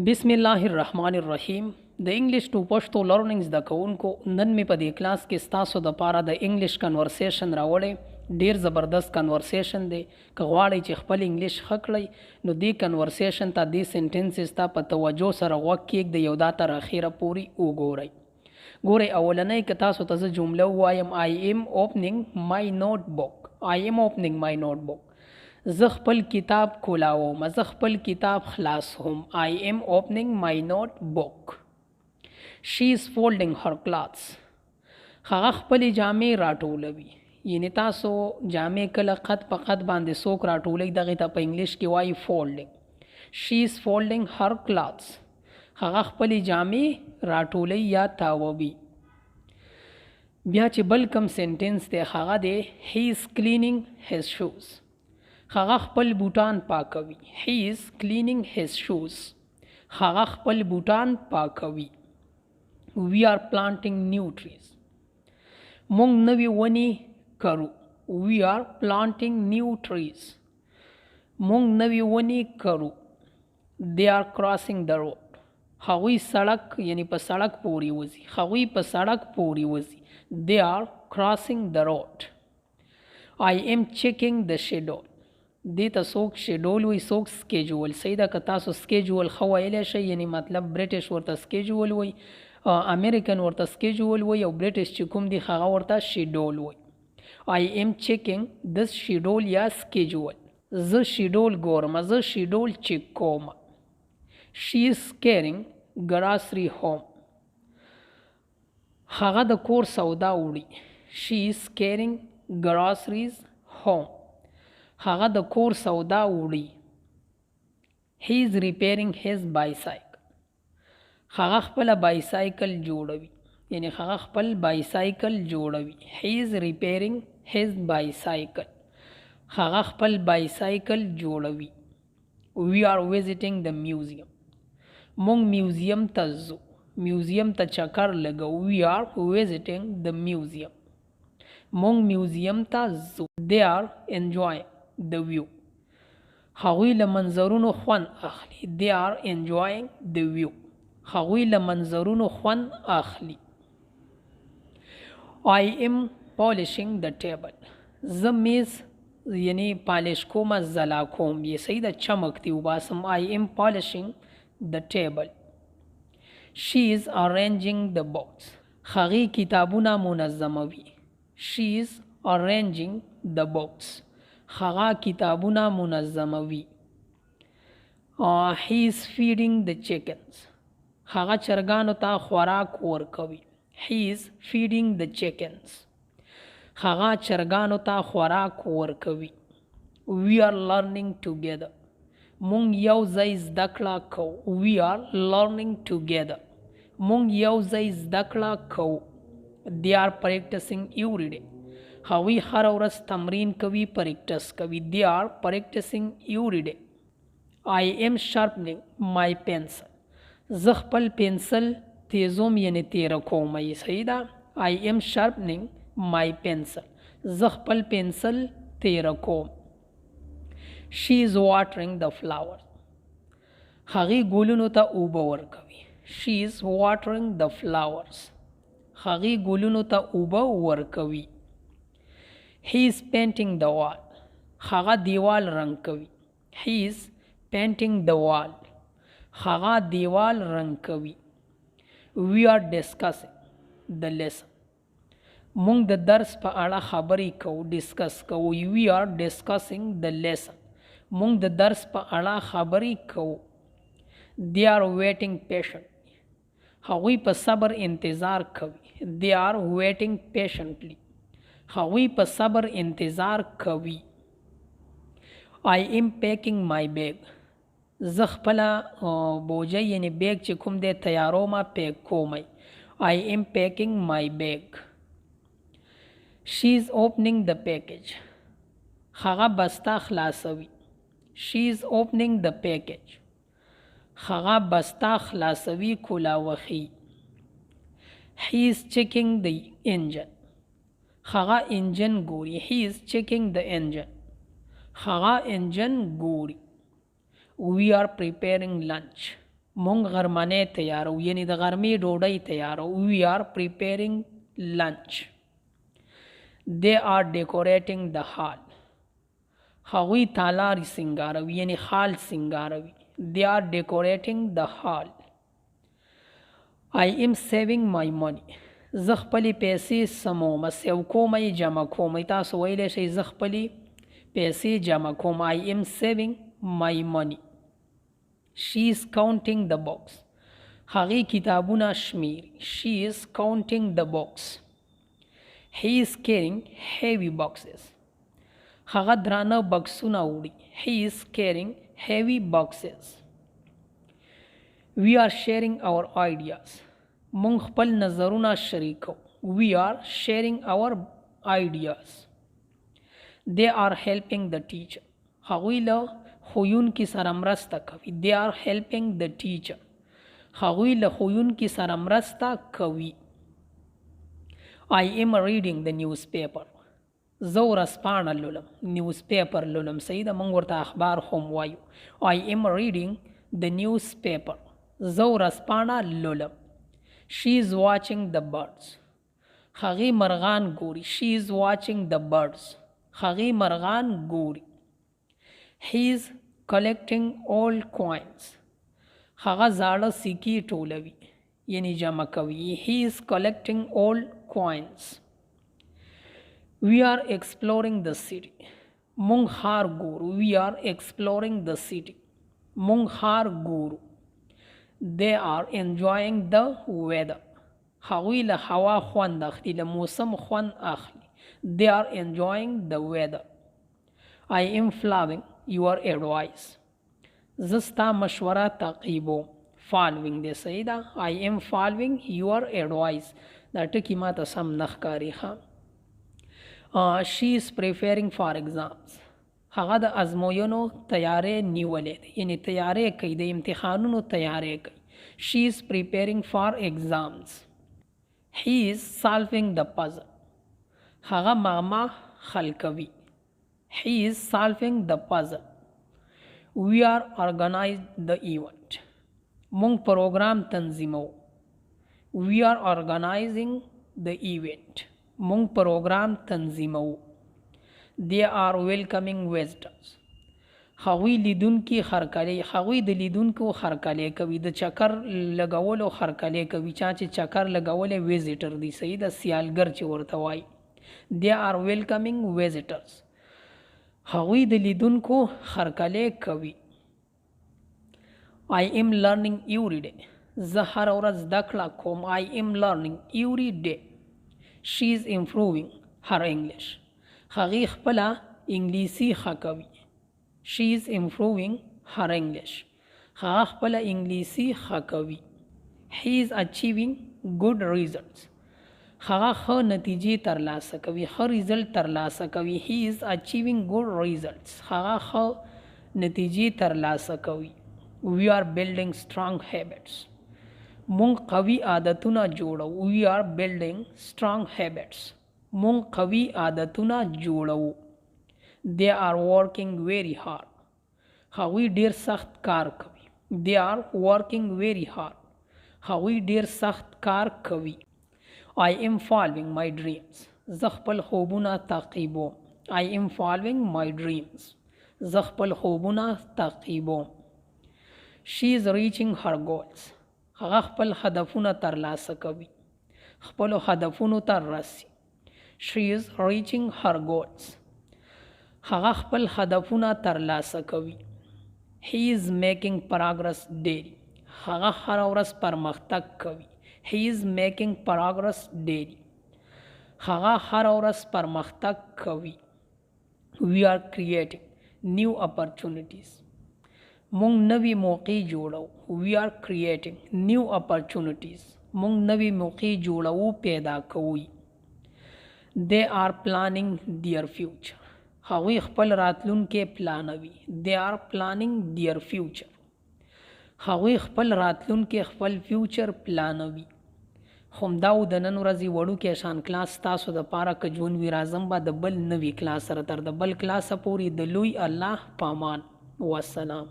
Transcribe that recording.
बिस्मिल्लाहिर्रहमानिर्रहीम। The English to Pashto लर्निंग्स د کوونکو نن می په دې کلاس کې ستاسو د پاره د انګلیش کنورسیشن راوړې. ډیر زبردست کنورسیشن دی. که غواړئ چې خپل انګلیش ښه کړئ نو دې کنورسیشن ته دې سنټنسز ته په توجه سره غوږ کېږدئ او دا تر اخره پورې وګورئ. ګورئ اولنۍ که تاسو ته زه جمله ووایم I am opening my notebook. I am opening my notebook. زه خپل کتاب کولاوم. زه خپل کتاب خلاصوم. I am opening my notebook. She is folding her clothes. هغه خپلې جامې راټولوي. یعنې تاسو جامې کله قد په قد باندې څوک راټولوي دغې ته په انګلیش کې وایي folding. She is folding her clothes. هغه خپلې جامې راټولوي یا تاووي. بیا چې بل کم سنټنس دی هغه دی he is cleaning his shoes. هغه خپل بوټان پاکوي. He is cleaning his shoes. هغه خپل بوټان پاکوي. We are planting new trees. مونږ نوې ونې کرو. We are planting new trees. مونږ نوې ونې کرو. They are crossing the road. هغوی سړک یعنی په سړک پورې وځي. هغوی په سړک پورې وځي. They are crossing the road. I am checking the schedule. دې ته څوک شیډول وي څوک سکیجول. صحیح ده که تاسو سکیجول ښه ویلی شئ یعنی مطلب برټش ورته سکیجول وي، امریکن ورته سکیجول وي او برټش چې کوم دی هغه ورته شیډول وي. I am checking this schedule یا سکیجول. زه شیډول ګورم. زه شیډول چیک کوم. She is carrying grocery home. هغه د کور سودا وړي. She is carrying groceries home. هغه د کور سودا وړي. He is repairing his bicycle. هغه خپل بایسایکل جوړوي. یعنی هغه خپل بایسایکل جوړوي. He is repairing his bicycle. هغه خپل بایسایکل جوړوي. We are visiting the museum. مونږ میوزیم ته ځو. میوزیم ته چکر لګو. We are visiting the museum. مونږ میوزیم ته ځو. They are enjoying the view. هغوی له منظرونو خوند اخلي. They are enjoying the view. هغوی له منظرونو خوند اخلي. I am polishing the table. زه میز یعنی پالش کوم زلا کوم. یې صحیح ده چمک دی وباسم. I am polishing the table. She is arranging the books. هغې کتابونه منظموي. She is arranging the books. هغه کتابونه منظموي. He is feeding the chickens. هغه چرګانو ته خوراک ورکوي. He is feeding the chickens. هغه چرګانو ته خوراک ورکوي. We are learning together. مونږ یو ځای زده کړه کوو. We are learning together. مونږ یو ځای زده کړه کوو. They are practicing every day. هغوی هره ورځ تمرین کوي. پریکټس کوي. They are practicing every day. I am sharpening my pencil. زه خپل پنسل تیزوم یعنی تیره کوم. صحیح ده. I am sharpening my pencil. زه خپل پنسل تیره کوم. She is watering the flowers. هغې ګلونو ته اوبه ورکوي. She is watering the flowers. هغې ګلونو ته اوبه ورکوي. He is painting the wall. هغه دیوال رنګ کوي. He is painting the wall. هغه دیوال رنګ کوي. We are discussing the lesson. مونږ د درس په اړه خبرې کوو. ډسکس کوو. We are discussing the lesson. مونږ د درس په اړه خبرې کوو. They are waiting patiently. هغوی په صبر انتظار کوي. They are waiting patiently. هغوی په صبر انتظار کوي. I am packing my bag. زه خپله بوجه یعنی بیگ چې کوم دی تیاروم پیک کوم. I am packing my bag. She is opening the package. هغه بسته خلاصوي. She is opening the package. هغه بسته خلاصوي کولاوخي. He is checking the engine. هغه انجن ګوري. He is checking the engine. هغه انجن ګوري. We are preparing lunch. مونږ غرمنۍ تیارو یعنی د غرمې ډوډۍ تیارو. We are preparing lunch. They are decorating the hall. هغوی تالار سنگاروي یعنی حال سنگاروي. They are decorating the hall. I am saving my money. زه خپلې پیسې سموم. سیو کوم جمع کوم. تاسو ویلی شئ زه خپلې پیسې جمع کوم. I am saving my money. She is counting the books. هغې کتابونه شمیري. She is counting the books. He is carrying heavy boxes. هغه درانه بکسونه وړي. He is carrying heavy boxes. We are sharing our ideas. مونږ خپل نظرونه شریکو. We are sharing our ideas. They are helping the teacher. هغوی له ښوونکي سره مرسته کوي. They are helping the teacher. هغوی له ښوونکي سره مرسته کوي. I am reading the newspaper. زه ورځپاڼه لولم. newspaper لولم. صحیح ده. موږ ورته اخبار هم وایو. I am reading the newspaper. زه ورځپاڼه لولم. She is watching the birds. هغې مرغان ګوري. She is watching the birds. هغې مرغان ګوري. He is collecting old coins. هغه زاړه سکې ټولوي یعنی جمع کوي. He is collecting old coins. We are exploring the city. مونږ ښار ګورو. We are exploring the city. مونږ ښار ګورو. They are enjoying the weather. هغوی له هوا خوند اخلي. له موسم خوند اخلي. They are enjoying the weather. I am following your advice. زه ستا مشوره تعقیبوم. following دی صحیح ده. I am following your advice. دا ټکي ما ته سم نه ښکاري. She is preparing for exams. هغه د ازموینو تیاری نیولې ده یعنی تیاری کوي. د امتحانونو تیاری کوي. She is preparing for exams. He is solving the puzzle. هغه معما حل کوي. He is solving the puzzle. We are organized the event. مونږ پروګرام تنظیمو. We are organizing the event. مونږ پروګرام تنظیمو. They are welcoming visitors. هغوی لیدونکي هرکلی. هغوی د لیدونکو هرکلی کوي. د چکر لګولو هرکلی کوي. چا چې چکر لګولی ویزیټر دی. صحیح ده. سیالګر چې ورته وایي. They are welcoming visitors. هغوی د لیدونکو هرکلی کوي. I am learning every day. زه هر ورځ زده کړه کوم. I am learning every day. She is improving her English. هغې خپله انګلیسي ښه کوي. She is improving her English. هغه خپله انګلیسي ښه کوي. He is achieving good results. هغه ښه نتیجې ترلاسه کوي. ښه ریزلټ ترلاسه کوي. He is achieving good results. هغه ښه نتیجې ترلاسه کوي. We are building strong habits. مونږ قوي عادتونه جوړو. We are building strong habits. مونږ قوي عادتونه جوړو. They are working very hard. هغوی ډیر سخت کار کوي. They are working very hard. هغوی ډیر سخت کار کوي. I am following my dreams. زه خپل خوبونه تعقیبوم. I am following my dreams. زه خپل خوبونه تعقیبوم. She is reaching her goals. هغه خپل هدفونه ترلاسه کوي. خپلو هدفونو ته رسي. She is reaching her goals. هغه خپل هدفونه ترلاسه کوي. He is making progress daily. هغه هر ورځ پرمختګ کوي. He is making progress daily. هغه هر ورځ پرمختګ کوي. We are creating new opportunities. مونږ نوې موقع جوړو. We are creating new opportunities. مونږ نوې موقع جوړو پیدا کوي. They are planning their future. هغوی خپل راتلونکی پلانوي. They are planning their future. هغوی خپل راتلونکی خپل فیوچر پلانوي. همدا و د نن ورځې وړوکی شان کلاس تاسو دپاره که ژوند وي راځم به د بل نوي کلاس سره. تر د بل کلاسه پورې د لوی الله په امان. والسلام.